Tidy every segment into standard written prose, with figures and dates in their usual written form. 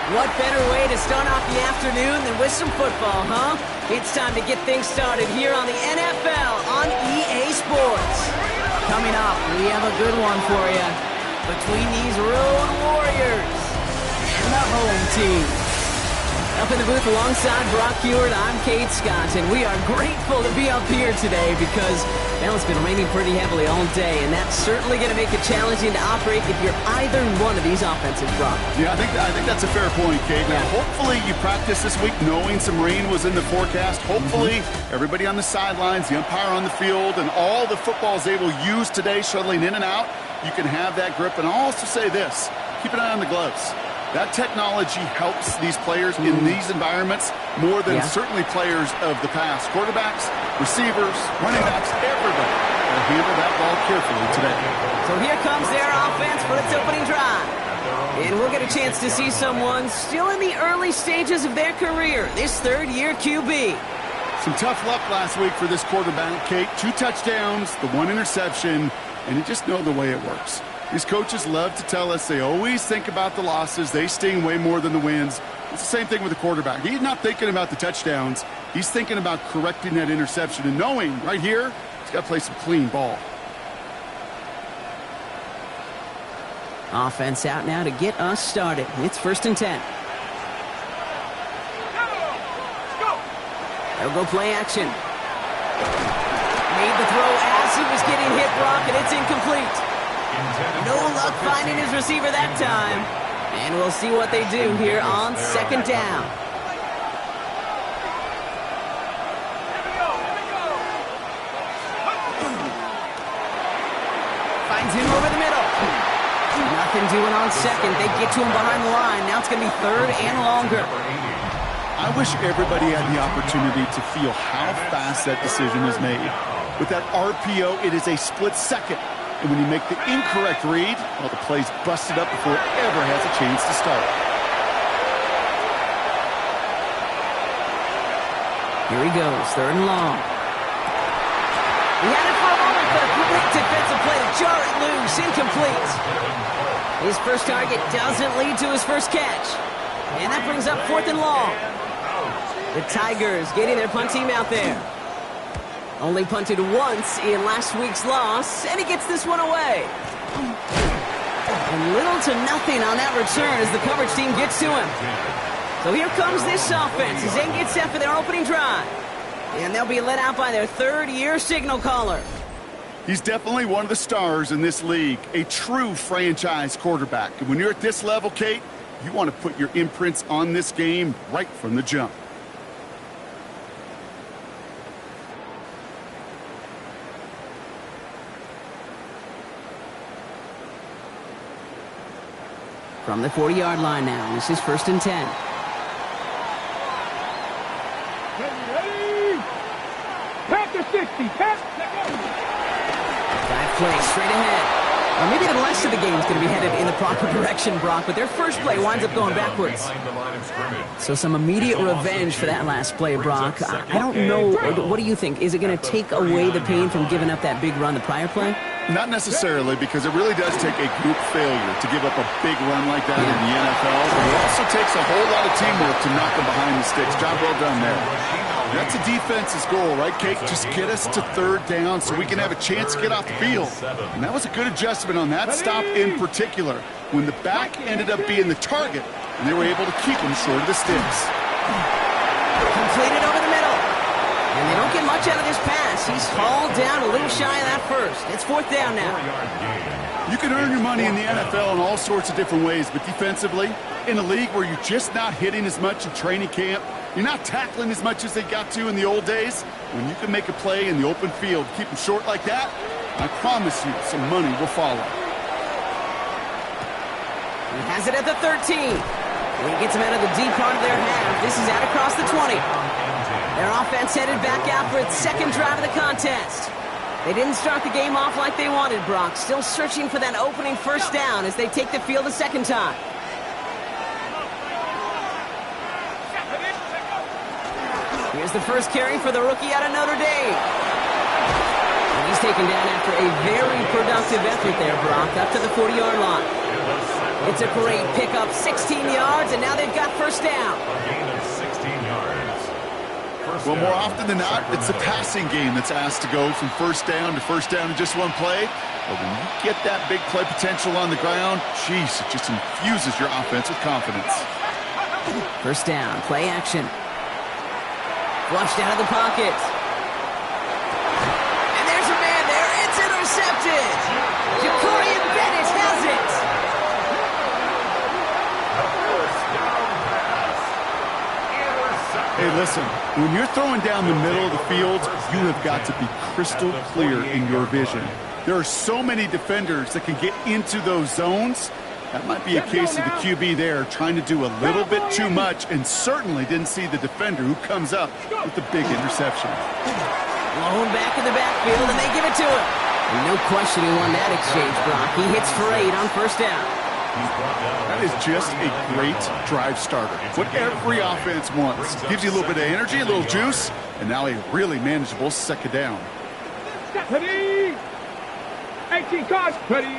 What better way to start off the afternoon than with some football, huh? It's time to get things started here on the NFL on EA Sports. Coming up, we have a good one for you. Between these road warriors and the home team. Up in the booth alongside Brock Hewitt, I'm Kate Scott, and we are grateful to be up here today because, well, it's been raining pretty heavily all day, and that's certainly going to make it challenging to operate if you're either one of these offenses, Brock. Yeah, I think that's a fair point, Kate. Now, hopefully you practice this week knowing some rain was in the forecast. Hopefully everybody on the sidelines, the umpire on the field, and all the footballs they will use today shuttling in and out, you can have that grip. And I'll also say this, keep an eye on the gloves. That technology helps these players in these environments more than certainly players of the past. Quarterbacks, receivers, running backs, everybody will handle that ball carefully today. So here comes their offense for its opening drive. And we'll get a chance to see someone still in the early stages of their career, this third-year QB. Some tough luck last week for this quarterback, Kate. 2 touchdowns, the 1 interception, and you just know the way it works. These coaches love to tell us they always think about the losses. They sting way more than the wins. It's the same thing with the quarterback. He's not thinking about the touchdowns. He's thinking about correcting that interception and knowing right here he's got to play some clean ball. Offense out now to get us started. It's 1st and 10. They'll go play action. Made the throw as he was getting hit, Brock, and it's incomplete. No luck finding his receiver that time. And we'll see what they do here on 2nd down. Finds him over the middle. Nothing doing on 2nd. They get to him behind the line. Now it's going to be 3rd and longer. I wish everybody had the opportunity to feel how fast that decision is made. With that RPO, it is a split second. And when you make the incorrect read, well, the play's busted up before it ever has a chance to start. Here he goes, 3rd and long. He had it for a moment, but a quick defensive play to jar it loose, incomplete. His first target doesn't lead to his first catch. And that brings up 4th and long. The Tigers getting their punt team out there. Only punted once in last week's loss, and he gets this one away. And little to nothing on that return as the coverage team gets to him. So here comes this offense as they get set for their opening drive. And they'll be led out by their 3rd-year signal caller. He's definitely one of the stars in this league, a true franchise quarterback. And when you're at this level, Kate, you want to put your imprints on this game right from the jump. From the 40-yard line now, this is 1st and 10. Ready? Pass to 60. Pass. Dive play straight ahead. Maybe the rest of the game is going to be headed in the proper direction, Brock, but their first play winds up going backwards. So some immediate revenge for that last play, Brock. I don't know. What do you think? Is it going to take away the pain from giving up that big run the prior play? Not necessarily, because it really does take a group failure to give up a big run like that in the NFL. But it also takes a whole lot of teamwork to knock them behind the sticks. Job well done there. That's a defense's goal, right, Kate? Just get us to 3rd down so we can have a chance to get off the field. And that was a good adjustment on that stop in particular, when the back ended up being the target, and they were able to keep him short of the sticks. Completed over the middle. And they don't get much out of this pass. He's hauled down a little shy of that first. It's 4th down now. You can earn your money in the NFL in all sorts of different ways, but defensively, in a league where you're just not hitting as much in training camp, you're not tackling as much as they got to in the old days, when you can make a play in the open field, keep them short like that, I promise you some money will follow. He has it at the 13. He gets him out of the deep part of their half. This is out across the 20. Their offense headed back out for its 2nd drive of the contest. They didn't start the game off like they wanted, Brock. Still searching for that opening 1st down as they take the field a 2nd time. Here's the first carry for the rookie out of Notre Dame. And he's taken down after a very productive effort there, Brock, up to the 40-yard line. It's a great pickup, 16 yards, and now they've got first down. A gain of 16 yards. Well, more often than not, it's the passing game that's asked to go from first down in just one play. But when you get that big play potential on the ground, geez, it just infuses your offense with confidence. First down, play action. Flushed out of the pocket. And there's a man there. It's intercepted. Ja'Cory Bennett has it. Hey, listen, when you're throwing down the middle of the field, you have got to be crystal clear in your vision. There are so many defenders that can get into those zones. That might be a case of the QB there trying to do a little bit too much and certainly didn't see the defender who comes up with the big interception. Blown back in the backfield, and they give it to him. And no question he won that exchange, Brock. He hits for 8 on first down. That is just a great drive starter. What every offense wants. Gives you a little bit of energy, a little juice, and now a really manageable second down. Ready. 18 cards. Ready.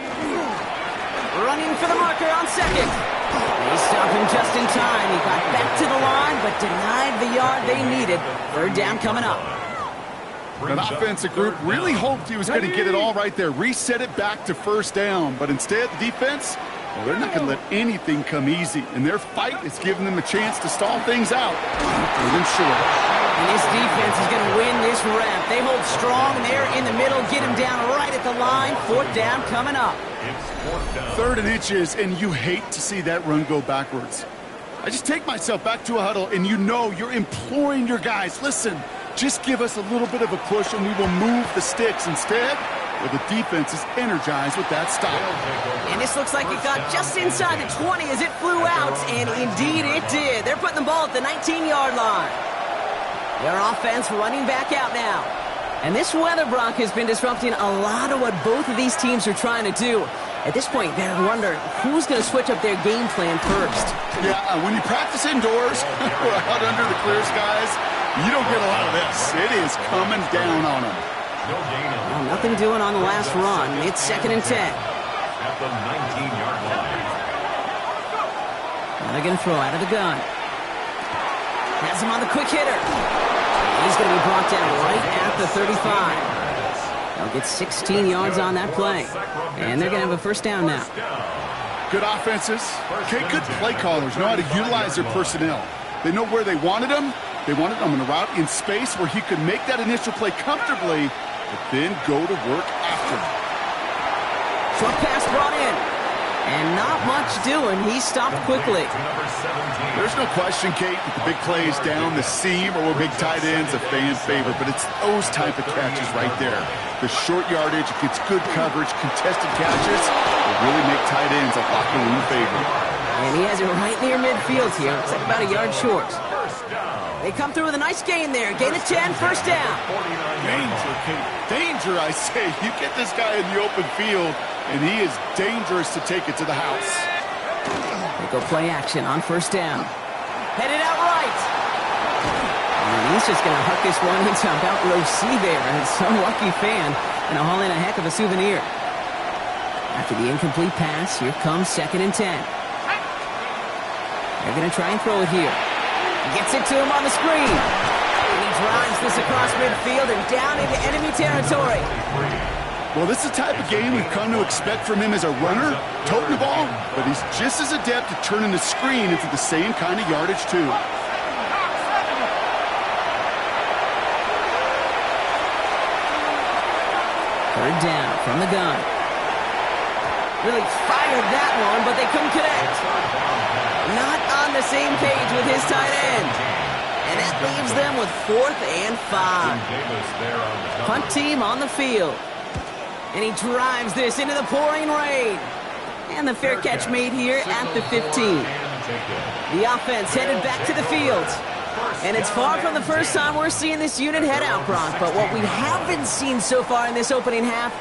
Running for the marker on second. They stop him just in time. He got back to the line, but denied the yard they needed. Third down coming up. An offensive group really hoped he was going to get it all right there. Reset it back to first down. But instead, the defense, well, they're not going to let anything come easy. And their fight is giving them a chance to stall things out. They're them short. And this defense is going to win this rep. They hold strong there in the middle, get him down right at the line. Fourth down coming up. Third and inches, and you hate to see that run go backwards. I just take myself back to a huddle, and you know you're imploring your guys, listen, just give us a little bit of a push, and we will move the sticks. Instead, well, the defense is energized with that stop. And this looks like it got just inside the 20 as it flew out, and indeed it did. They're putting the ball at the 19-yard line. Their offense running back out now. And this weather, Brock, has been disrupting a lot of what both of these teams are trying to do. At this point, they're wondering who's going to switch up their game plan first. Yeah, when you practice indoors or out under the clear skies, you don't get a lot of this. It is coming down on them. Well, nothing doing on the last run. It's second and 10. At the 19-yard line. Now they're going to throw out of the gun. Has him on the quick hitter. He's going to be brought down right at the 35. They'll get 16 yards on that play. And they're going to have a first down now. Good offenses. Okay, good play callers know how to utilize their personnel. They know where they wanted them. They wanted them on a route in space where he could make that initial play comfortably, but then go to work after. Short pass brought in. And not much doing. He stopped quickly. There's no question, Kate, that the big plays down the seam or big tight ends a fan favorite, but it's those type of catches right there. The short yardage, it gets good coverage, contested catches will really make tight ends a locker room favorite. And he has it right near midfield here. It's like about a yard short. They come through with a nice gain there. Gain of 10, first down. Danger, Kate. Danger, I say. You get this guy in the open field, and he is dangerous to take it to the house. They go play action on first down. Headed out right. And he's just going to huck this one into about row C there. And some lucky fan going to haul in a heck of a souvenir. After the incomplete pass, here comes second and 10. They're going to try and throw it here. Gets it to him on the screen. And he drives this across midfield and down into enemy territory. Well, this is the type of game we've come to expect from him as a runner, toting the ball, but he's just as adept at turning the screen into the same kind of yardage, too. Third down from the gun. Really fired that one, but they couldn't connect. Not on the same page with his tight end. And that leaves them with 4th and 5. Punt team on the field. And he drives this into the pouring rain. And the fair catch made here at the 15. The offense headed back to the field. And it's far from the first time we're seeing this unit head out, Brock. But what we haven't seen so far in this opening half,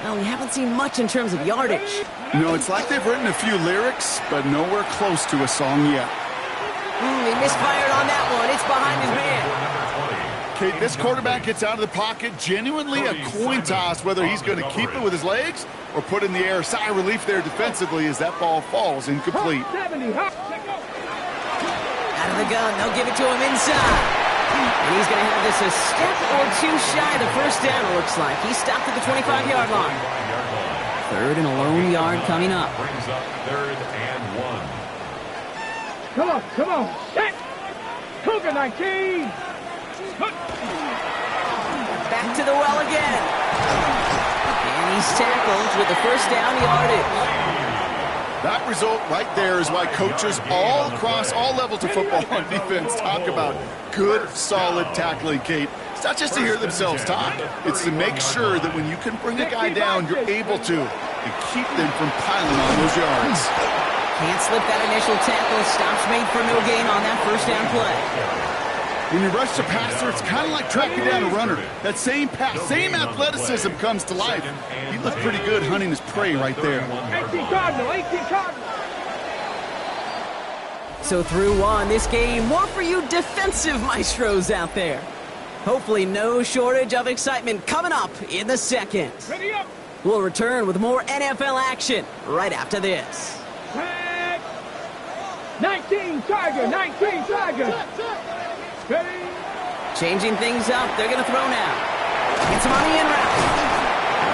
well, we haven't seen much in terms of yardage. No, it's like they've written a few lyrics, but nowhere close to a song yet. He misfired on that one. It's behind his man. Kate, this quarterback gets out of the pocket, genuinely a coin toss whether he's going to keep it with his legs or put in the air. Sigh of relief there defensively as that ball falls incomplete. Out of the gun, they'll give it to him inside. And he's going to have this a step or two shy of the first down, it looks like. He stopped at the 25-yard line. Third and a lone yard coming up. Brings up 3rd and 1. Come on, come on. Set. Cougar 19. Back to the well again. And he's tackled with the first down yardage. That result right there is why coaches all across all levels of football on defense talk about good, solid tackling, Kate. It's not just to hear themselves talk. It's to make sure that when you can bring a guy down, you're able to and keep them from piling on those yards. Can't slip that initial tackle. Stops made for no gain on that first down play. When you rush the passer, it's kind of like tracking down a runner. That same pass, same athleticism comes to life. He looked pretty good hunting his prey right there. 18 Cardinal, 18 Cardinal. So through one, this game, more for you defensive maestros out there. Hopefully no shortage of excitement coming up in the second. Ready up. We'll return with more NFL action right after this. 19 Tiger, 19 Tiger. Ready. Changing things up, they're going to throw now. Gets him on the in route.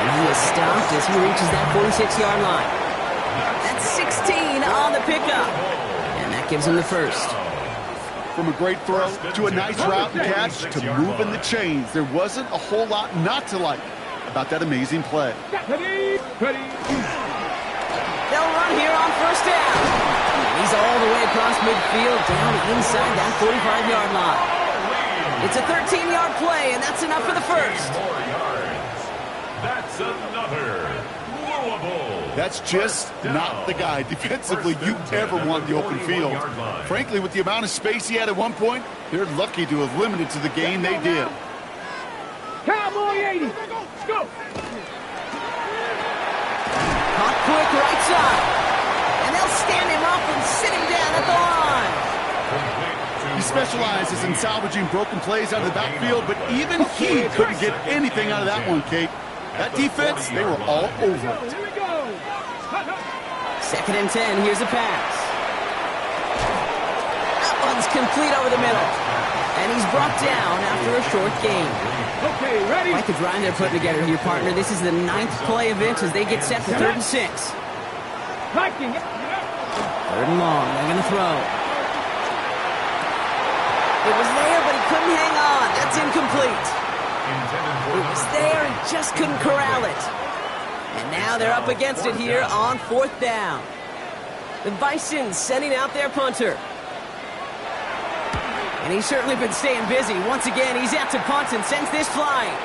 And he is stopped as he reaches that 46-yard line. That's 16 on the pickup. And that gives him the first. From a great throw to a nice route and catch to moving the chains, there wasn't a whole lot not to like about that amazing play. Ready. Ready. They'll run here on first down. He's all the way across midfield, down inside that 45-yard line. It's a 13-yard play, and that's enough for the first. 4 yards. That's another. Louisville. That's just not the guy defensively you ever want in the open field. Frankly, with the amount of space he had at one point, they're lucky to have limited to the game they did. Cowboy 80. Let's go. Caught quick right side. And they'll stand him up and sit him down at the line. He specializes in salvaging broken plays out of the backfield, but even he couldn't get anything out of that one, Kate. That defense, they were all over it. Here we go. 2nd and 10, here's a pass. That one's complete over the middle. And he's brought down after a short gain. Okay, ready. Quite the drive they're putting together here, partner. This is the 9th play of it as they get set for 3rd and 6. Viking. 3rd and long, they're going to throw. It was there, but he couldn't hang on. That's incomplete. It was there and just couldn't corral it. And now they're up against it here on 4th down. The Bisons sending out their punter. And he's certainly been staying busy. Once again, he's out to punt and sends this flying.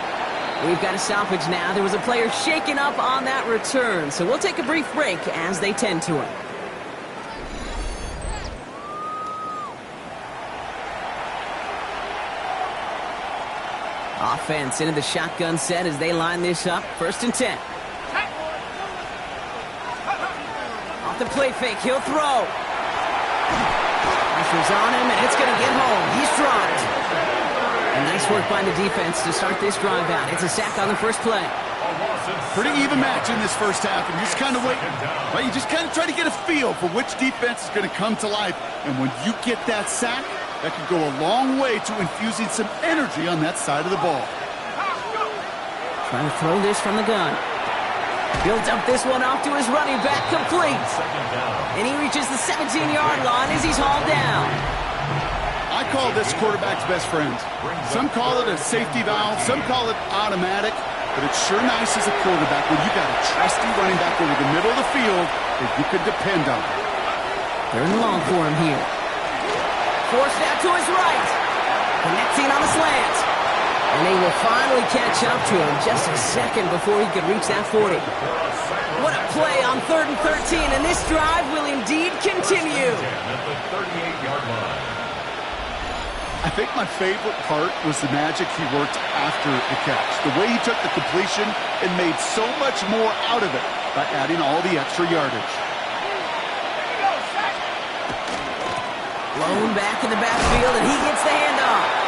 We've got a salvage now. There was a player shaken up on that return. So we'll take a brief break as they tend to him. Offense into the shotgun set as they line this up. 1st and 10. Off the play fake, he'll throw. Pressure's on him, and it's going to get home. He's dropped. And nice work by the defense to start this drive out. It's a sack on the first play. Pretty even match in this first half, and you just kind of wait. Right? You just kind of try to get a feel for which defense is going to come to life. And when you get that sack, that could go a long way to infusing some energy on that side of the ball. Trying to throw this from the gun. Builds up this one off to his running back, complete. And he reaches the 17-yard line as he's hauled down. I call this quarterback's best friend. Some call it a safety valve, some call it automatic, but it's sure nice as a quarterback when you got a trusty running back over the middle of the field that you can depend on. 3rd and long for him here. Forced out to his right. Connecting on the slant. And they will finally catch up to him just a second before he could reach that 40. What a play on 3rd and 13, and this drive will indeed continue. I think my favorite part was the magic he worked after the catch. The way he took the completion and made so much more out of it by adding all the extra yardage. Blown back in the backfield, and he gets the handoff.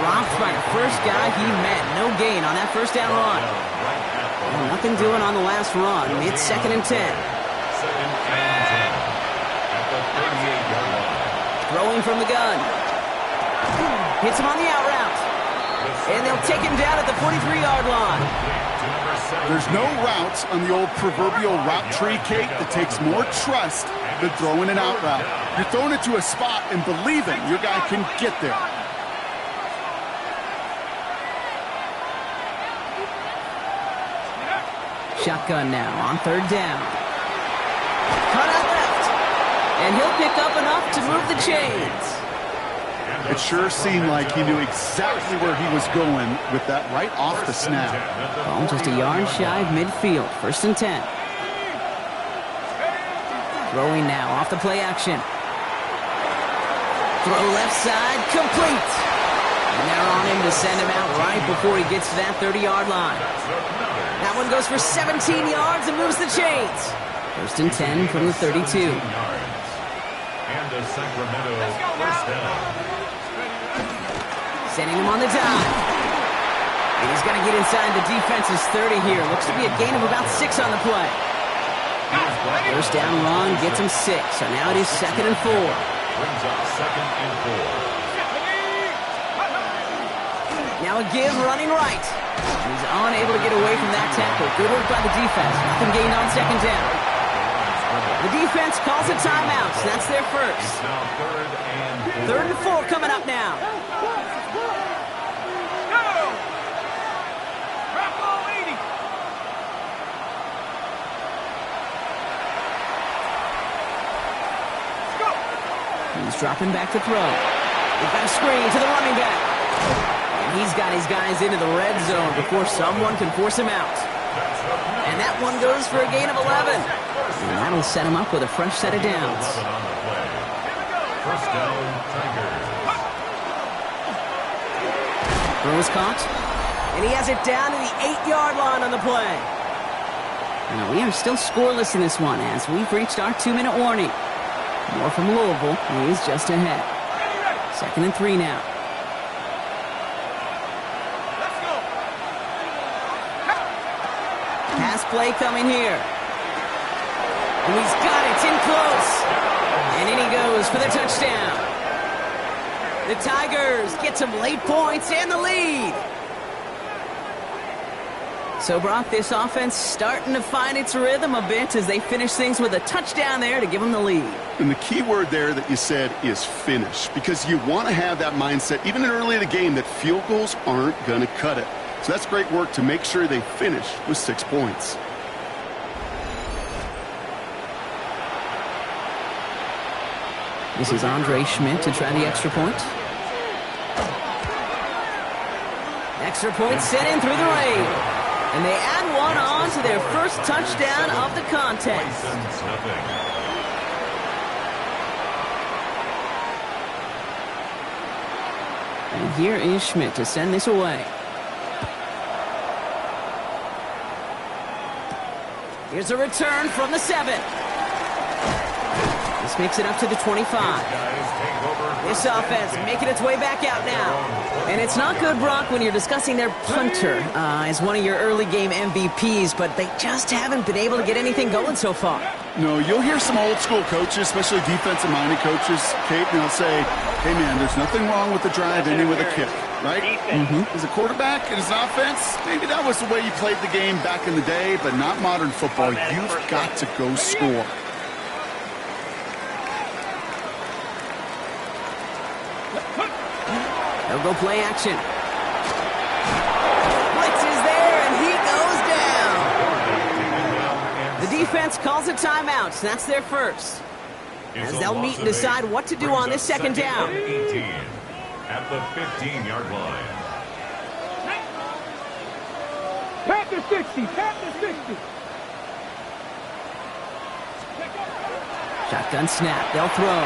Dropped by the first guy he met. No gain on that first down run. Well, nothing doing on the last run. It's 2nd and 10. 2nd and 10 at the 38-yard line. Throwing from the gun. Hits him on the out route. And they'll take him down at the 43-yard line. There's no route on the old proverbial route tree, Kate, that takes more trust than throwing an out route. You're throwing it to a spot and believing your guy can get there. Shotgun now on 3rd down. Cut out left. And he'll pick up enough to move the chains. It sure seemed like he knew exactly where he was going with that right off the snap. Ball just a yard shy of midfield. 1st and 10. Throwing now off the play action. Throw left side, complete. And they're on him to send him out right before he gets to that 30-yard line. That one goes for 17 yards and moves the chains. 1st and 10 from the 32. And a Sacramento 1st down. Sending him on the dive. And he's going to get inside the defense's 30 here. Looks to be a gain of about 6 on the play. 1st down run gets him 6. So now it is 2nd and 4. Brings up 2nd and 4. Now a give running right. He's unable to get away from that tackle. Good work by the defense. Nothing gained on 2nd down. The defense calls a timeout. So that's their first. Now 3rd and 4 coming up now. He's dropping back to throw. They've got a screen to the running back. And he's got his guys into the red zone before someone can force him out. And that one goes for a gain of 11. And that'll set him up with a fresh set of downs. 1st down, Tigers. Throw is caught. And he has it down to the 8-yard line on the play. Now, we are still scoreless in this one as we've reached our 2-minute warning. More from Louisville. He is just ahead. 2nd and 3 now. Pass play coming here. And he's got it. It's in close. And in he goes for the touchdown. The Tigers get some late points and the lead. So, Brock, this offense starting to find its rhythm a bit as they finish things with a touchdown there to give them the lead. And the key word there that you said is finish, because you want to have that mindset, even early in the game, that field goals aren't going to cut it. So that's great work to make sure they finish with 6 points. This is Andre Schmidt to try the extra point. Extra point sent in through the rain. And they add one on to their first touchdown of the contest. And here is Schmidt to send this away. Here's a return from the 7. This makes it up to the 25. This offense making its way back out now. And it's not good, Brock, when you're discussing their punter as one of your early game MVPs, but they just haven't been able to get anything going so far. No, you'll hear some old school coaches, especially defensive-minded coaches, Kate, and they'll say, hey, man, there's nothing wrong with the drive ending with a kick, right? As a quarterback and as an offense, maybe that was the way you played the game back in the day, but not modern football. You've got to go score. They'll go play action. Blitz is there, and he goes down. The defense calls a timeout, so that's their first. As they'll meet and decide what to do on this 2nd down. 18 at the 15-yard line. Pat the 60, pat the 60. Shotgun snap, they'll throw.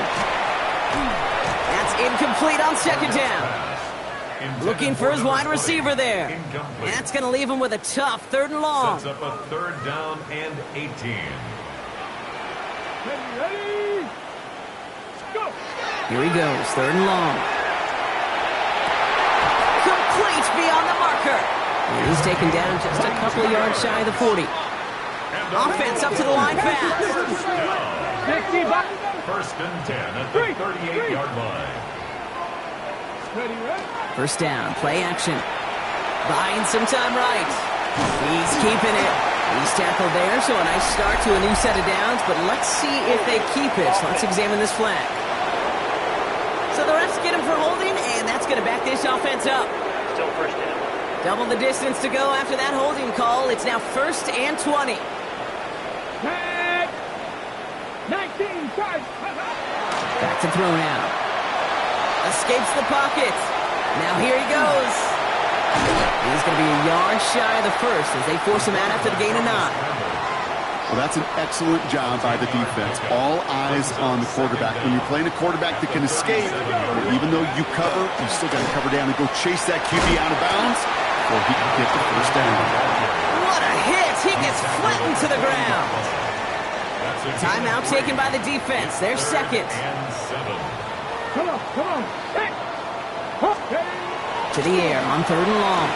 That's incomplete on 2nd down. Looking for his wide receiver there. And that's going to leave him with a tough 3rd and long. Sets up a 3rd down and 18. Ready, go. Here he goes, 3rd and long. Complete beyond the marker. And he's taken down just a couple of yards shy of the 40. Offense up to the line fast. 1st and 10 at the 38-yard line. First down, play action. Buying some time right. He's keeping it. He's tackled there, so a nice start to a new set of downs, but let's see if they keep it. So let's examine this flag. So the refs get him for holding, and that's going to back this offense up. Still first down. Double the distance to go after that holding call. It's now 1st and 20. 19, guys. Back to throw now. Escapes the pocket. Now here he goes. He's going to be a yard shy of the first as they force him out after the gain of 9. Well, that's an excellent job by the defense. All eyes on the quarterback. When you're playing a quarterback that can escape, even though you cover, you still got to cover down and go chase that QB out of bounds before he can get the first down. What a hit! He gets flattened to the ground. Timeout taken by the defense. Their second. Come on. Hey. To the air on 3rd and long.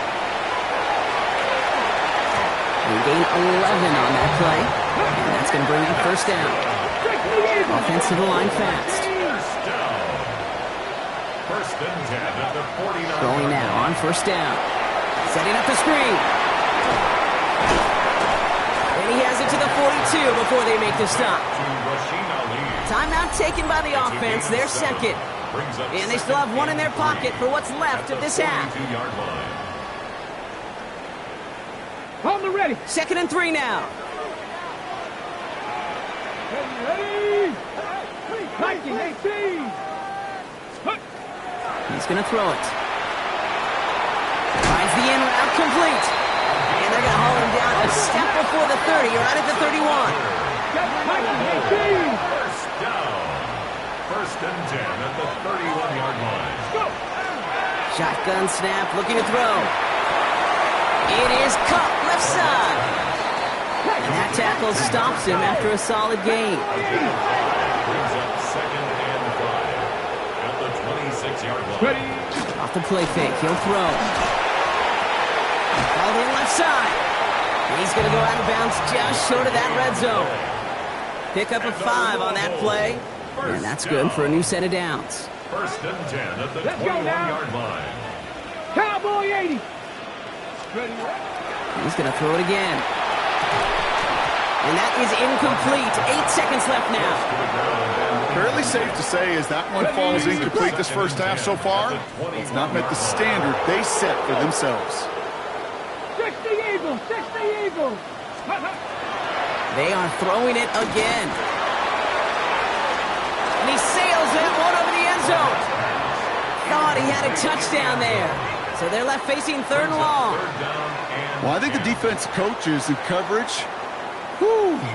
We gain 11 on that play. And that's going to bring up first down. Offense to the line fast. 1st and 10 at the 49. Going now on first down. Setting up the screen. And he has it to the 42 before they make the stop. Timeout taken by the offense. Their second. And they still have one in their pocket for what's left of this half. On the ready. 2nd and 3 now. Ready. 19, 18. He's going to throw it. Finds the in route complete. And they're going to haul him down a step before the 30, right at the 31. 19, 18. 1st and 10 at the 31-yard line. Shotgun snap, looking to throw. It is caught left side. And that tackle stops him after a solid gain. Brings up 2nd and 5 at the 26-yard line. Off the play fake, he'll throw. Called in left side. He's going to go out of bounds just short of that red zone. Pick up a 5 on that play. And that's good for a new set of downs. 1st and 10 at the 21-yard line. Cowboy 80. He's going to throw it again. And that is incomplete. 8 seconds left now. Fairly safe to say as that one falls incomplete this first half so far, it's not met the standard they set for themselves. 60 Eagles. They are throwing it again. And he sails it one over the end zone. Thought he had a touchdown there. So they're left facing 3rd and long. Well, I think the defense coaches in coverage,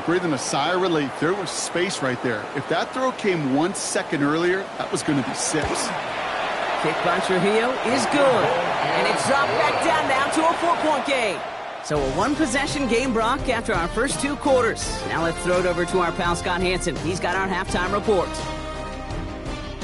breathing a sigh of relief. There was space right there. If that throw came 1 second earlier, that was going to be 6. Kick by Trujillo is good. And it's dropped back down now to a 4-point game. So a 1-possession game, Brock, after our first 2 quarters. Now let's throw it over to our pal Scott Hansen. He's got our halftime report.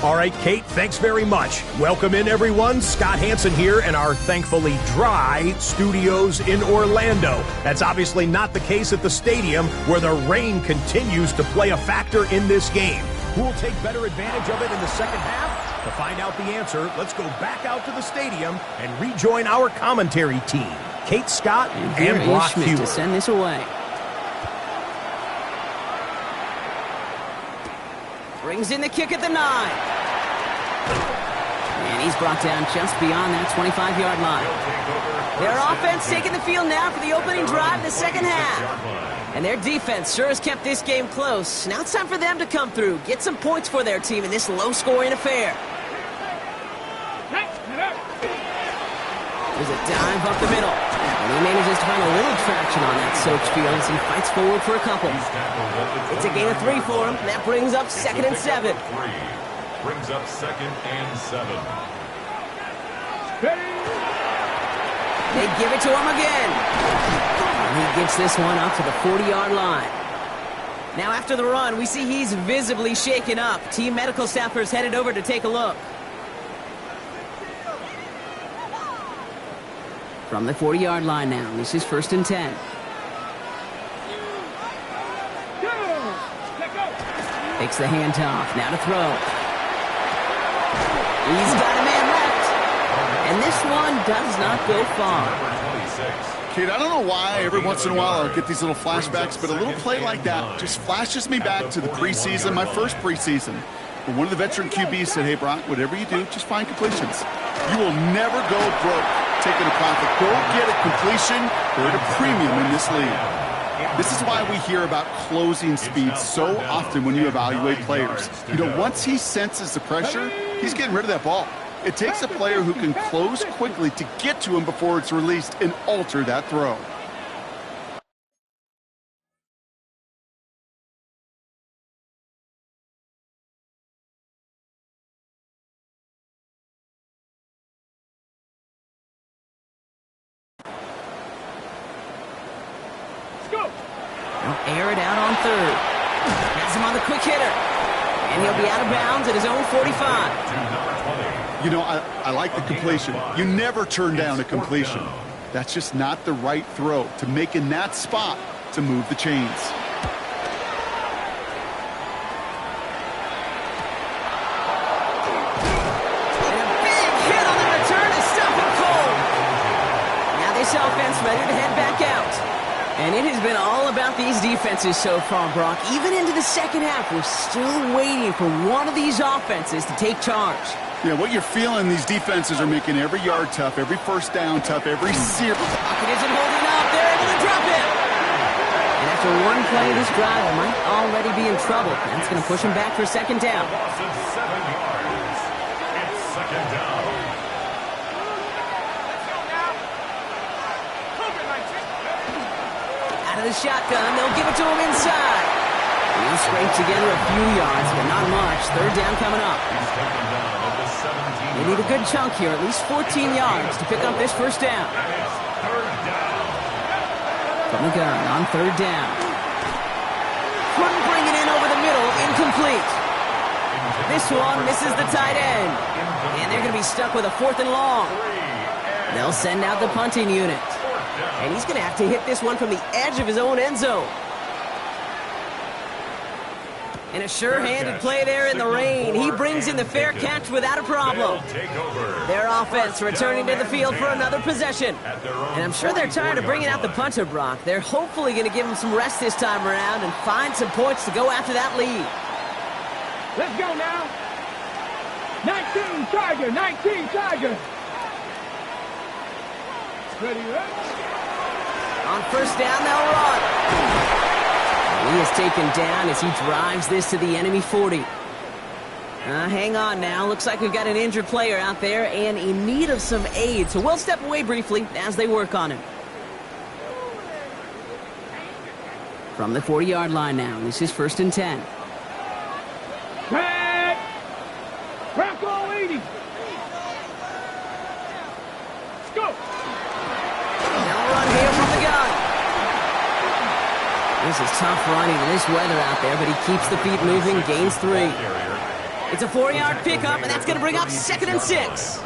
All right, Kate, thanks very much. Welcome in, everyone. Scott Hansen here in our thankfully dry studios in Orlando. That's obviously not the case at the stadium, where the rain continues to play a factor in this game. Who will take better advantage of it in the second half? To find out the answer, let's go back out to the stadium and rejoin our commentary team. Kate Scott and Brock Schmidt to send this away. Brings in the kick at the 9. And he's brought down just beyond that 25-yard line. Their offense taking the field now for the opening drive in the second half. And their defense sure has kept this game close. Now it's time for them to come through, get some points for their team in this low-scoring affair. There's a dive up the middle. And he manages to find a little traction on that soaked field as he fights forward for a couple. It's a gain of 3 for him. That brings up 2nd and 7. Brings up 2nd and 7. They give it to him again. And he gets this one up to the 40-yard line. Now after the run, we see he's visibly shaken up. Team medical staffers headed over to take a look. From the 40-yard line now, this is 1st and 10. Takes the handoff, now to throw. He's got a man left. And this one does not go far. Kate, I don't know why every once in a while I'll get these little flashbacks, but a little play like that just flashes me back to the preseason, my first preseason. But one of the veteran QBs said, hey, Brock, whatever you do, just find completions. You will never go broke taking a profit. Go get a completion. They're at a premium in this league. This is why we hear about closing speed so often when you evaluate players. You know, once he senses the pressure, he's getting rid of that ball. It takes a player who can close quickly to get to him before it's released and alter that throw. They'll air it out on 3rd. Has him on the quick hitter. And he'll be out of bounds at his own 45. You know, I like the completion. You never turn down a completion. That's just not the right throw to make in that spot to move the chains. And a big hit on the return to stop him cold. Now this offense ready to head back out. And it has been all about these defenses so far, Brock. Even into the second half, we're still waiting for one of these offenses to take charge. Yeah, what you're feeling, these defenses are making every yard tough, every first down tough, every series. Pocket isn't holding up. They're able to drop it. And after one play, this drive might already be in trouble. That's going to push him back for 2nd down. Loss of 7 yards. It's 2nd down. Out of the shotgun, they'll give it to him inside. He'll scrape together a few yards, but not much. 3rd down coming up. He's taken down at the 17. They need a good chunk here, at least 14 yards to pick up this 1st down. And it's 3rd down. From the gun on 3rd down. Couldn't bring it in over the middle, incomplete. This one misses the tight end. And they're going to be stuck with a 4th and long. They'll send out the punting unit. And he's going to have to hit this one from the edge of his own end zone. And a sure-handed play there in the rain. He brings in the fair catch without a problem. Their offense returning to the field for another possession. And I'm sure they're tired of bringing out the punter, Brock. They're hopefully going to give him some rest this time around and find some points to go after that lead. Let's go now. 19 Tiger, 19 Tiger. Ready, On 1st down, they'll run. He is taken down as he drives this to the enemy 40. Hang on now. Looks like we've got an injured player out there and in need of some aid. So we'll step away briefly as they work on him. From the 40-yard line now, this is 1st and 10. Back. Bronco 80. Let's go. Now run here from the gun. This is tough running in this weather out there, but he keeps the feet moving, gains 3. It's a 4-yard pickup, and that's going to bring up 2nd and 6.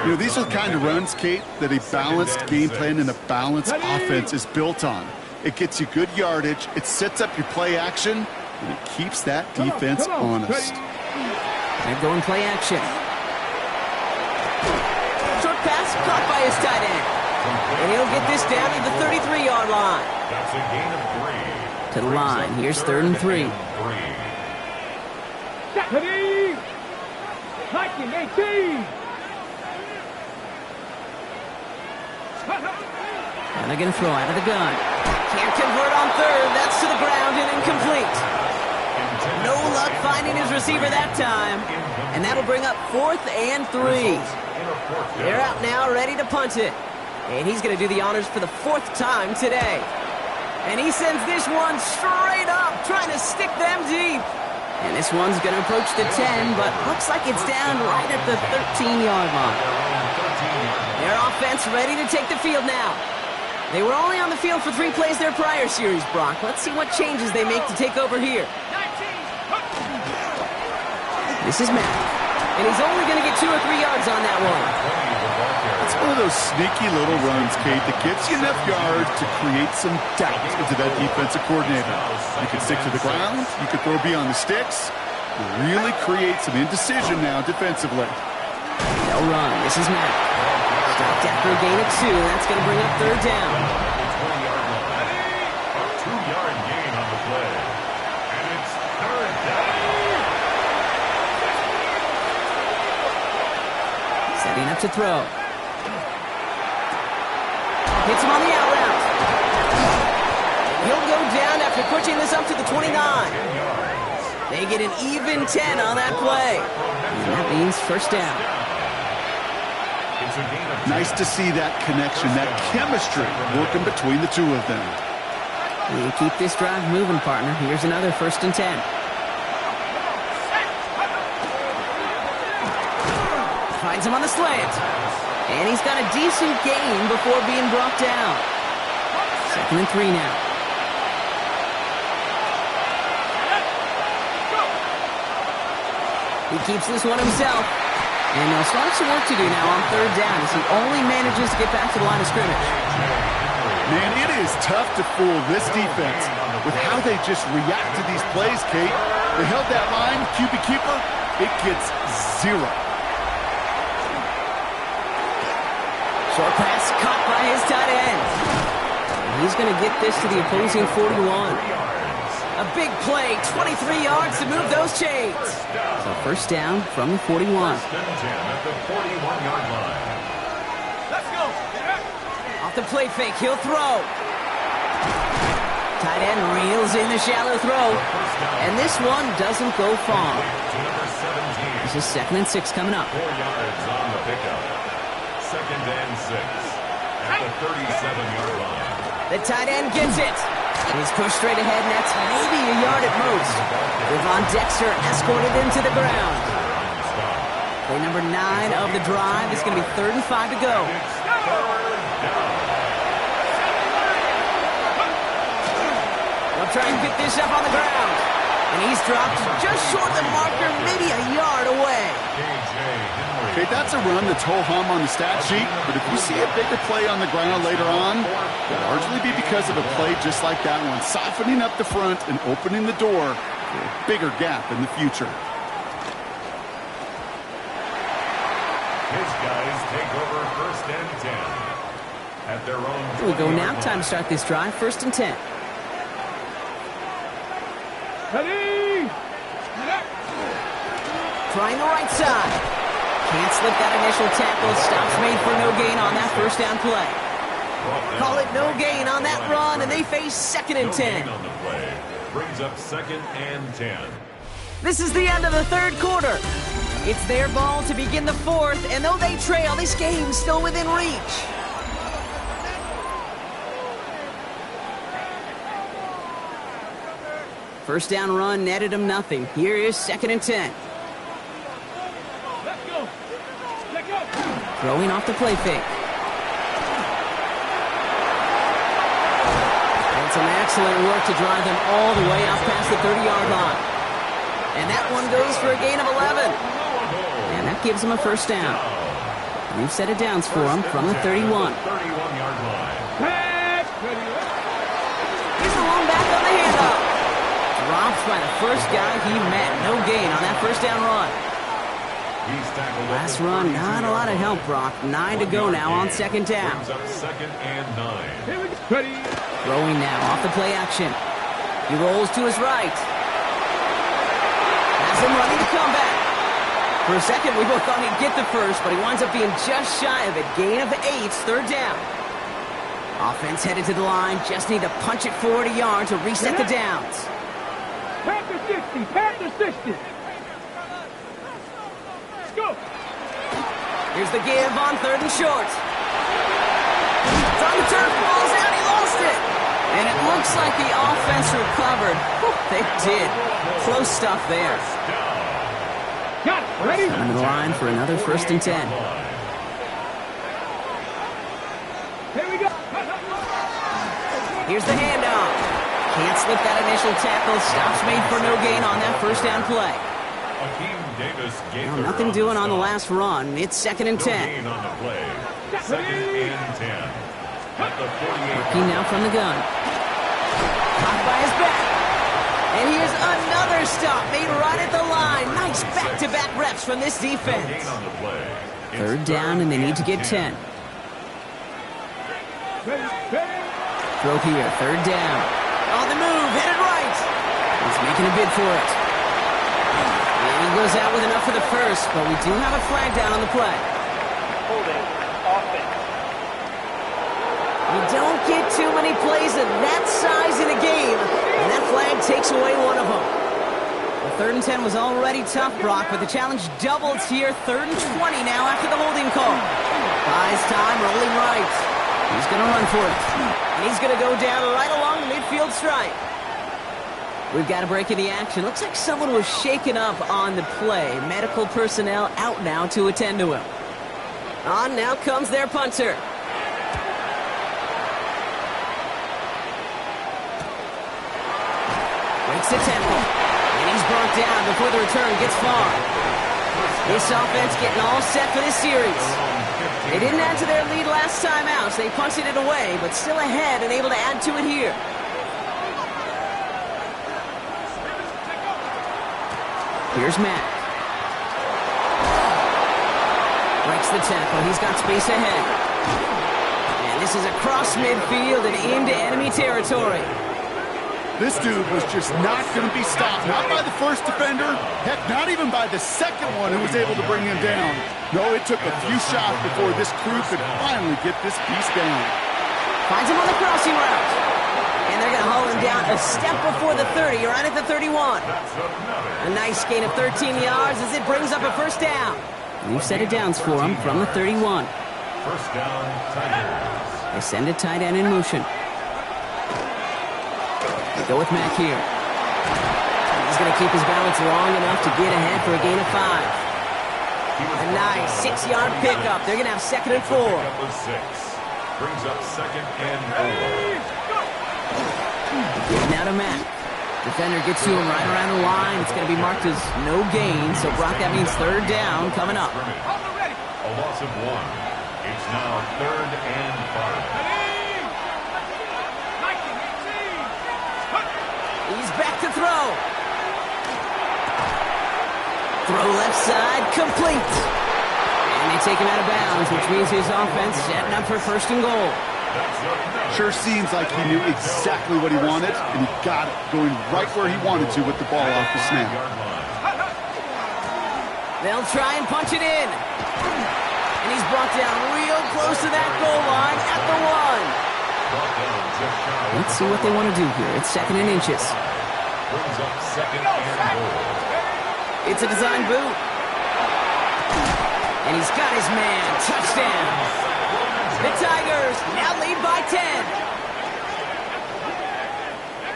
You know, these are the kind of runs, Kate, that a balanced game plan and a balanced offense is built on. It gets you good yardage, it sets up your play action, and it keeps that defense honest. They're going play action. Short pass caught by his tight end. And he'll get this down to the 33-yard line. That's a gain of 3. To the line. Here's 3rd and 3. Ready. 1918. And they're going to throw out of the gun. Can't convert on 3rd. That's to the ground and incomplete. No luck finding his receiver that time. And that'll bring up 4th and 3. They're out now, ready to punt it. And he's going to do the honors for the 4th time today. And he sends this one straight up, trying to stick them deep. And this one's going to approach the 10, but looks like it's down right at the 13-yard line. Their offense ready to take the field now. They were only on the field for 3 plays their prior series, Brock. Let's see what changes they make to take over here. This is Matt. And he's only going to get 2 or 3 yards on that one. It's one of those sneaky little runs, Kate, that gives you enough yards to create some doubt into that defensive coordinator. You can stick to the ground. You can throw beyond the sticks. Really create some indecision now defensively. They'll run. This is Matt. Stopped after a gain of 2. That's going to bring up third down. The 20-yard line. A 2-yard gain on the play. And it's third down. Setting up to throw. Hits him on the out route. He'll go down after pushing this up to the 29. They get an even 10 on that play. And that means first down. Nice to see that connection, that chemistry working between the two of them. You keep this drive moving, partner. Here's another first and 10. Finds him on the slant. And he's got a decent gain before being brought down. 2nd and 3 now. He keeps this one himself. And they'll start some work to do now on third down as he only manages to get back to the line of scrimmage. Man, it is tough to fool this defense with how they just react to these plays, Kate. They held that line, QB keeper, it gets 0. Short pass caught by his tight end. And he's going to get this to the opposing 41. A big play, 23 yards to move those chains. So first down from the 41. First and 10 at the 41-yard line. Let's go. Off the play fake, he'll throw. Tight end reels in the shallow throw. And this one doesn't go far. To number 17. This is 2nd and 6 coming up. 4 yards on the pickup. 2nd and 6 at the 37-yard line. The tight end gets it. He's pushed straight ahead, and that's maybe a yard at most. Devon Dexter escorted him to the ground. Play number 9 of the drive. It's going to be 3rd and 5 to go. They'll try and pick this up on the ground. And he's dropped just short of the marker, maybe a yard away. Okay, that's a run that's ho-hum on the stat sheet, but if you see a bigger play on the ground later on, it'll largely be because of a play just like that one, softening up the front and opening the door for a bigger gap in the future. His guys take over 1st and 10 at their own. Here we go now. Time to start this drive. 1st and 10. Ready? Trying the right side. Can't slip that initial tackle. Stops made for no gain on that first down play. Call it no gain on that run, and they face 2nd and 10. On the play brings up 2nd and 10. This is the end of the 3rd quarter. It's their ball to begin the 4th, and though they trail, this game's still within reach. First down run netted him nothing. Here is 2nd and 10. Let's go. Let's go. Throwing off the play fake. And some excellent work to drive them all the way out past the 30-yard line. And that one goes for a gain of 11. And that gives him a first down. New set of downs for him from the 31. 31-yard line. Pass. Ready. Here's the one back on the handoff. Dropped by the first guy he met. No gain on that first down run. He's tackled. Last run, not a lot of help, Brock. 9 to go now on 2nd down. Brings up 2nd and 9. Here we go. Ready. Throwing now off the play action. He rolls to his right. Has him running to come back. For a second, we both thought he'd get the first, but he winds up being just shy of it. Gain of 8, 3rd down. Offense headed to the line. Just need to punch it forward a yard to reset the downs. Panther 60. Panther 60. Let's go. Here's the give on 3rd and short. It's on the turf, falls out, he lost it. And it looks like the offense recovered. Whew, they did. Close stuff there. Got it. Ready. Coming to the line for another 1st and 10. Here we go. Here's the handoff. Can't slip that initial tackle. Stops made for no gain on that first down play. Akeem Well, nothing doing on the last run. It's 2nd and 10. On the play. 2nd and 10. At the 48. He now from the gun. Caught by his back. And here's another stop made right at the line. Nice back-to-back reps from this defense. On the play. 3rd down, and they need to get 10. Throw here, 3rd down. On the move, headed right. He's making a bid for it. And he goes out with enough for the first, but we do have a flag down on the play. Holding offense. You don't get too many plays of that size in a game, and that flag takes away one of them. The 3rd and 10 was already tough, Brock, but the challenge doubles here. 3rd and 20 now after the holding call. Buys time, rolling right. He's going to run for it. And he's going to go down right along the midfield stripe. We've got a break in the action. Looks like someone was shaken up on the play. Medical personnel out now to attend to him. On now comes their punter. Breaks the tempo. And he's brought down before the return gets far. This offense getting all set for this series. They didn't add to their lead last time out, so they punted it away, but still ahead and able to add to it here. Here's Matt. Breaks the tackle. He's got space ahead. And this is across midfield and into enemy territory. This dude was just not going to be stopped. Not by the first defender. Heck, not even by the second one who was able to bring him down. No, it took a few shots before this crew could finally get this piece down. Finds him on the crossing route. And they're going to haul him down a step before the 30, right at the 31. A nice gain of 13 yards as it brings up a 1st down. New set of downs for him from the 31. 1st down, tight ends. They send a tight end in motion. They go with Mack here. He's going to keep his balance long enough to get ahead for a gain of 5. A nice 6-yard pickup. They're going to have 2nd and 4. Pickup of 6. Brings up 2nd and 4. Getting out of Mack. Defender gets to him right around the line. It's going to be marked as no gain. So, Brock, that means 3rd down coming up. A loss of 1. It's now 3rd and 5. He's back to throw. Throw left side, complete. And they take him out of bounds, which means his offense setting up for 1st and goal. Sure seems like he knew exactly what he wanted, and he got it, going right where he wanted to with the ball off the snap. They'll try and punch it in. And he's brought down real close to that goal line at the 1. Let's see what they want to do here. It's 2nd and inches. Brings up 2nd and goal. It's a design boot. And he's got his man. Touchdown. The Tigers now lead by 10.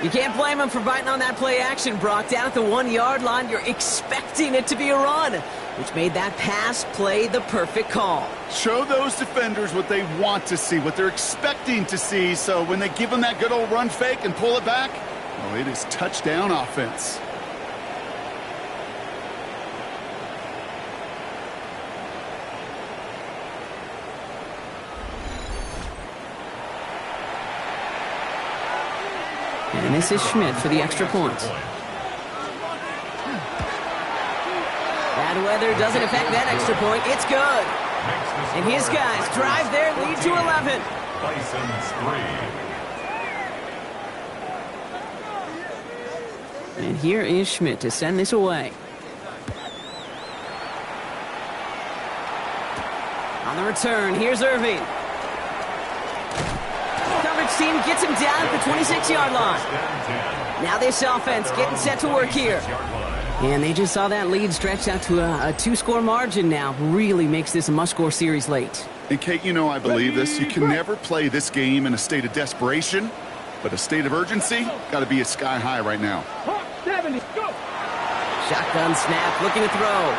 You can't blame him for biting on that play action, Brock. Down at the 1-yard line, you're expecting it to be a run, which made that pass play the perfect call. Show those defenders what they want to see, what they're expecting to see, so when they give them that good old run fake and pull it back, oh, it is touchdown offense. And this is Schmidt for the extra point. Bad weather doesn't affect that extra point. It's good. And his guys drive their lead to 11. And here is Schmidt to send this away. On the return, here's Irving. Coverage team gets him down at the 26-yard line. Now this offense getting set to work here. And they just saw that lead stretched out to a 2-score margin now. Really makes this a must-score series late. And Kate, you know I believe this. You can never play this game in a state of desperation, but a state of urgency got to be sky high right now. 70, go! Shotgun snap, looking to throw.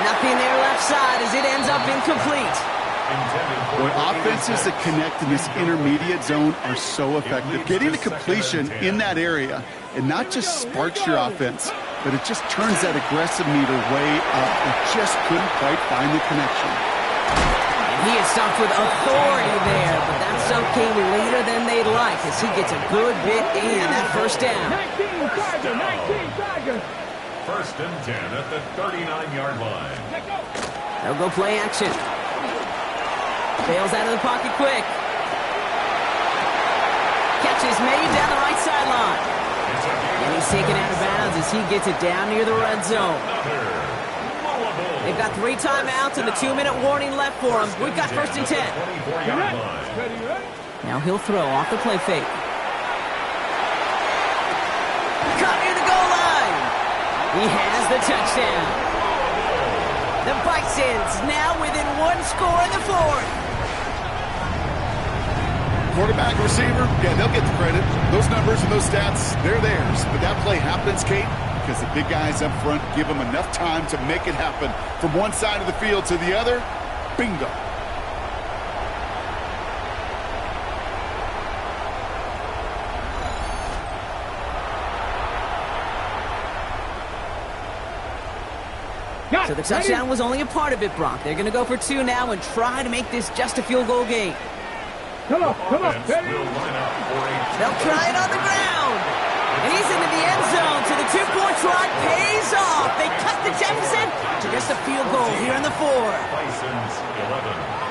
Nothing there left side as it ends up incomplete. Boy, offenses that connect in this intermediate zone are so effective. Getting the completion in that area, and not just sparks your offense, but it just turns that aggressive meter way up. They just couldn't quite find the connection. And he is stopped with authority there, but that stop came later than they'd like as he gets a good bit in that first down. 19 Tigers. First and 10 at the 39-yard line. They'll go play action. Bails out of the pocket quick. Catch is made down the right sideline. And he's taken out of bounds as he gets it down near the red zone. They've got 3 timeouts and the 2-minute warning left for them. We've got first and 10. Now he'll throw off the play fake. Caught near the goal line. He has the touchdown. The Bisons now within 1 score in the 4th. Quarterback, receiver, yeah, they'll get the credit. Those numbers and those stats, they're theirs. But that play happens, Kate, because the big guys up front give them enough time to make it happen. From one side of the field to the other, bingo. So the touchdown was only a part of it, Brock. They're going to go for 2 now and try to make this just a field goal game. Come on. They'll try it on the ground. And he's into the end zone, so the 2-point try pays off. They cut the deficit to just a field goal here in the 4. Bisons 11.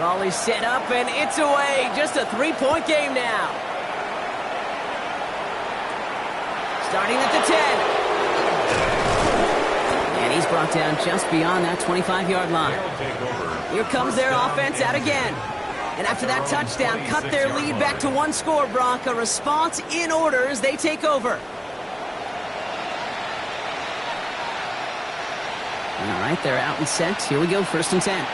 Raleigh set up, and it's away. Just a 3-point game now. Starting at the 10. And he's brought down just beyond that 25-yard line. Here comes their offense out again. And after that touchdown, cut their lead back to 1 score, Brock. A response in order as they take over. All right, they're out and set. Here we go, first and 10.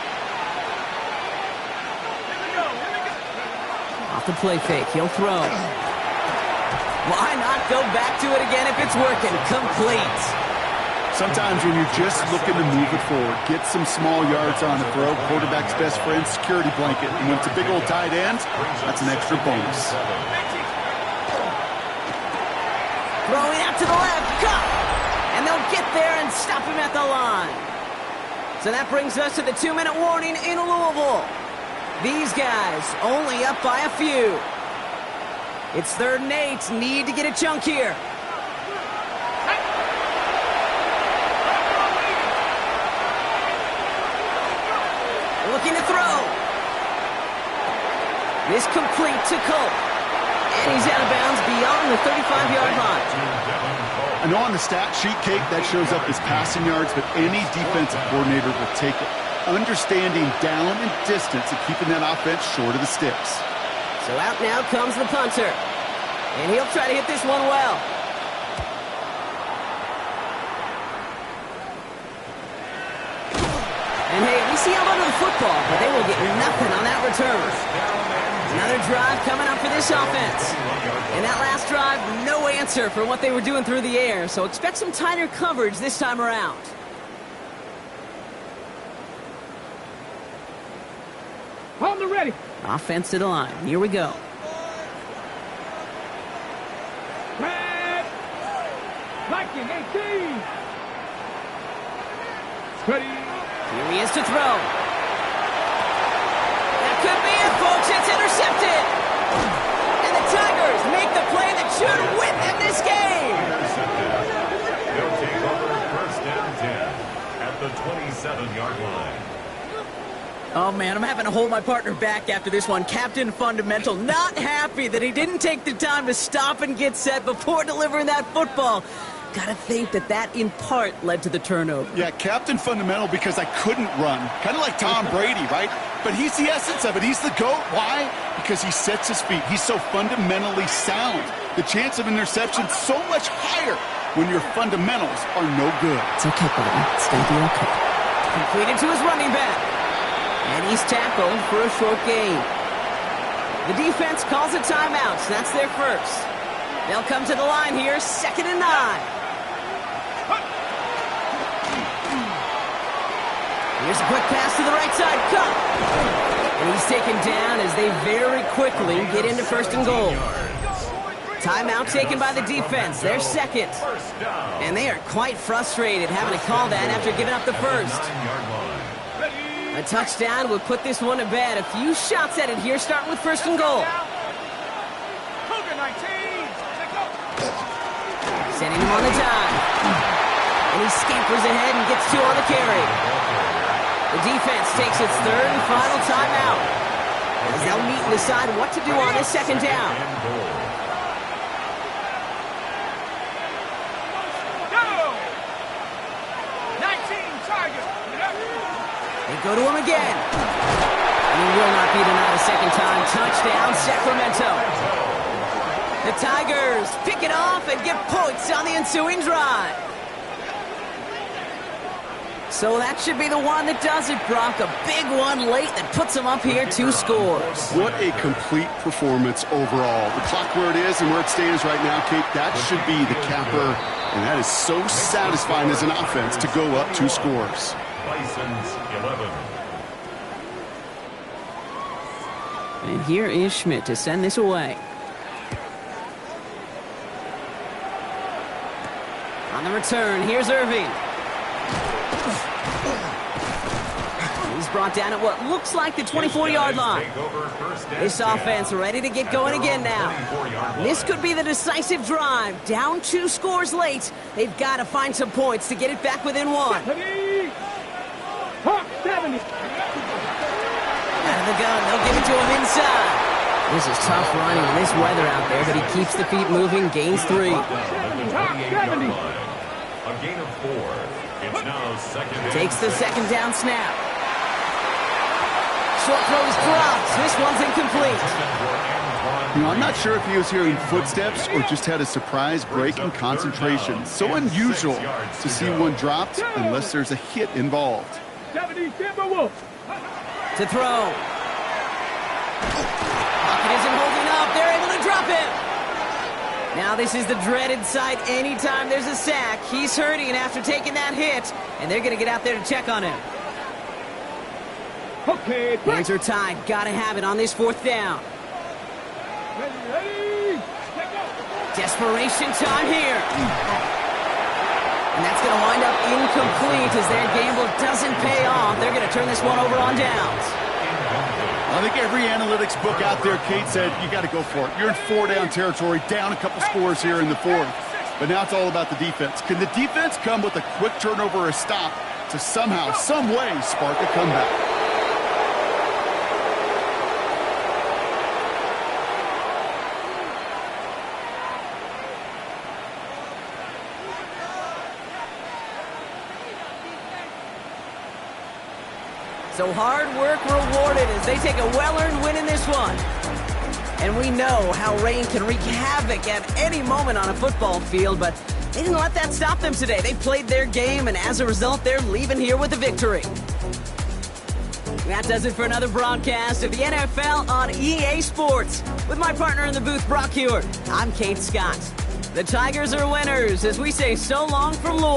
Off the play fake, he'll throw. Why not go back to it again if it's working? Complete. Sometimes when you're just looking to move it forward, get some small yards on the throw, quarterback's best friend, security blanket. And when it's a big old tight end, that's an extra bonus. Throwing out to the left, cut! And they'll get there and stop him at the line. So that brings us to the 2-minute warning in Louisville. These guys only up by a few. It's 3rd and 8. Need to get a chunk here. Looking to throw. This complete to Colt. And he's out of bounds beyond the 35-yard line. I know on the stat sheet, Kate, that shows up as passing yards, but any defensive coordinator will take it. Understanding down and distance and keeping that offense short of the sticks. So out now comes the punter. And he'll try to hit this one well. And hey, we see how under the football, but they will get nothing on that return. Another drive coming up for this offense. And that last drive, no answer for what they were doing through the air. So expect some tighter coverage this time around. On the ready. Offense to the line. Here we go. Red. Viking 18. Ready. Here he is to throw. That could be it, folks. It's intercepted. And the Tigers make the play that should win them this game. They'll take over first and 10 at the 27-yard line. Oh, man, I'm having to hold my partner back after this one. Captain Fundamental, not happy that he didn't take the time to stop and get set before delivering that football. Gotta think that in part led to the turnover. Yeah, Captain Fundamental because I couldn't run. Kind of like Tom Brady, right? But he's the essence of it. He's the GOAT. Why? Because he sets his feet. He's so fundamentally sound. The chance of interception so much higher when your fundamentals are no good. It's okay, buddy. It's gonna be okay. Completed to his running back. And he's tackled for a short gain. The defense calls a timeout. That's their first. They'll come to the line here, 2nd and 9. Here's a quick pass to the right side. Cut! And he's taken down as they very quickly get into 1st and goal. Timeout taken by the defense. They're 2nd. And they are quite frustrated having to call that after giving up the first. A touchdown would put this one to bed. A few shots at it here, starting with 1st and goal. Sending him on the dive. And he scampers ahead and gets 2 on the carry. The defense takes its 3rd and final timeout, as they'll meet and decide what to do on this 2nd down. They go to him again. And he will not be denied a 2nd time. Touchdown, Sacramento. The Tigers pick it off and get points on the ensuing drive. So that should be the one that does it, Brock. A big one late that puts them up here, 2 scores. What a complete performance overall. The clock where it is and where it stands right now, Kate, that should be the capper. And that is so satisfying as an offense to go up 2 scores. Bison's 11. And here is Schmidt to send this away. On the return, here's Irving. He's brought down at what looks like the 24-yard line. This offense ready to get going again now. This could be the decisive drive. Down 2 scores late. They've got to find some points to get it back within 1. 70. Out of the gun, they'll give it to him inside. This is tough running in this weather out there, but he keeps the feet moving, gains 3. A gain of 4. It's now 2nd. Takes the 2nd down snap. Short throw is dropped. This one's incomplete. You know, I'm not sure if he was hearing footsteps or just had a surprise break in concentration. So unusual to see one dropped unless there's a hit involved. 70 Timberwolves. To throw. Pocket isn't holding up. They're able to drop him. Now this is the dreaded sight anytime there's a sack. He's hurting after taking that hit, and they're going to get out there to check on him. Okay, Hands are tied. Got to have it on this 4th down. ready. Desperation time here. And that's going to wind up incomplete as their gamble doesn't pay off. They're going to turn this one over on downs. I think every analytics book out there, Kate, said you got to go for it. You're in 4-down territory, down a couple scores here in the 4th. But now it's all about the defense. Can the defense come with a quick turnover or a stop to somehow, some way, spark a comeback? So hard work rewarded as they take a well-earned win in this one. And we know how rain can wreak havoc at any moment on a football field, but they didn't let that stop them today. They played their game, and as a result, they're leaving here with a victory. That does it for another broadcast of the NFL on EA Sports. With my partner in the booth, Brock Hewitt, I'm Kate Scott. The Tigers are winners as we say so long from Louisville.